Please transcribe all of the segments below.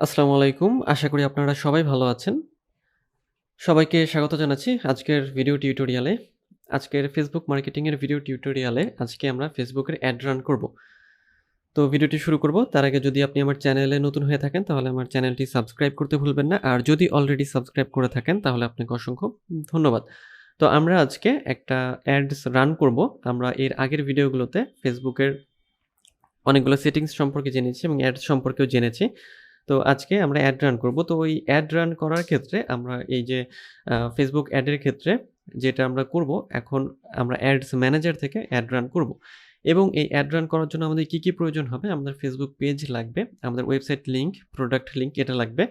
আসসালামু আলাইকুম। আশা করি আপনারা সবাই ভালো আছেন। সবাইকে স্বাগত জানাচ্ছি আজকের ভিডিও টিউটোরিয়ালে। আজকের ফেসবুক মার্কেটিং এর ভিডিও টিউটোরিয়ালে আজকে আমরা ফেসবুকের অ্যাড রান করব। তো ভিডিওটি শুরু করব। তার আগে যদি আপনি আমার চ্যানেলে নতুন হয়ে থাকেন তাহলে আমার চ্যানেলটি সাবস্ক্রাইব করতে ভুলবেন না। আর যদি অলরেডি সাবস্ক্রাইব করে থাকেন তাহলে আপনাকে অসংখ্য ধন্যবাদ। তো আমরা আজকে একটা অ্যাডস রান করব। আমরা এর আগের ভিডিওগুলোতে ফেসবুকের অনেকগুলো সেটিংস সম্পর্কে জেনেছি এবং অ্যাডস সম্পর্কেও জেনেছি। তো আজকে আমরা অ্যাড রান করব। তো ওই অ্যাড রান করার ক্ষেত্রে আমরা এই যে Facebook অ্যাডের ক্ষেত্রে যেটা আমরা করব, এখন আমরা অ্যাডস ম্যানেজার থেকে অ্যাড রান করব। এবং এই অ্যাড রান করার জন্য আমাদের কি প্রয়োজন হবে? আমাদের Facebook পেজ লাগবে, আমাদের ওয়েবসাইট লিংক, প্রোডাক্ট লিংক এটা লাগবে।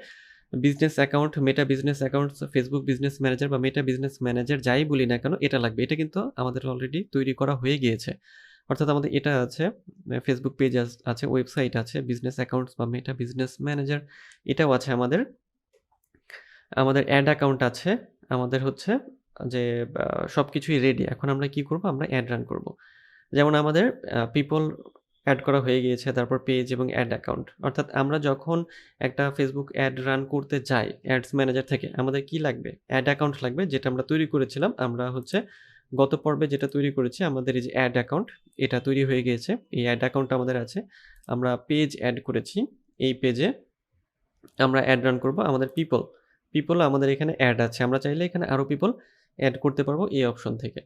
বিজনেস অ্যাকাউন্ট, মেটা business accounts, Facebook business manager বা মেটা বিজনেস ম্যানেজার যাই বলি না কেন এটা লাগবে। এটা কিন্তু আমাদের অলরেডি তৈরি করা হয়ে গিয়েছে। অর্থাৎ আমাদের এটা আছে, Facebook পেজ আছে, ওয়েবসাইট আছে, বিজনেস অ্যাকাউন্টস বা মেটা বিজনেস ম্যানেজার এটাও আছে আমাদের। আমাদের অ্যাড অ্যাকাউন্ট আছে। আমাদের হচ্ছে যে সবকিছুই রেডি। এখন আমরা কি করব? আমরা অ্যাড রান করব। যেমন আমাদের পিপল এড করা হয়ে গিয়েছে, তারপর পেজ এবং অ্যাড অ্যাকাউন্ট। অর্থাৎ আমরা যখন একটা Facebook অ্যাড রান করতে যাই অ্যাডস ম্যানেজার থেকে আমাদের কি লাগবে? অ্যাড অ্যাকাউন্ট লাগবে যেটা আমরা তৈরি করেছিলাম। আমরা হচ্ছে গত পর্বে যেটা তৈরি করেছি আমাদের এই যে অ্যাড অ্যাকাউন্ট এটা তৈরি হয়ে গিয়েছে। এই অ্যাড অ্যাকাউন্ট আমাদের আছে। আমরা পেজ এড করেছি। এই পেজে আমরা অ্যাড রান করব আমাদের পিপল আমাদের এখানে অ্যাড আছে। আমরা চাইলে এখানে আরো পিপল এড করতে পারবো এই অপশন থেকে।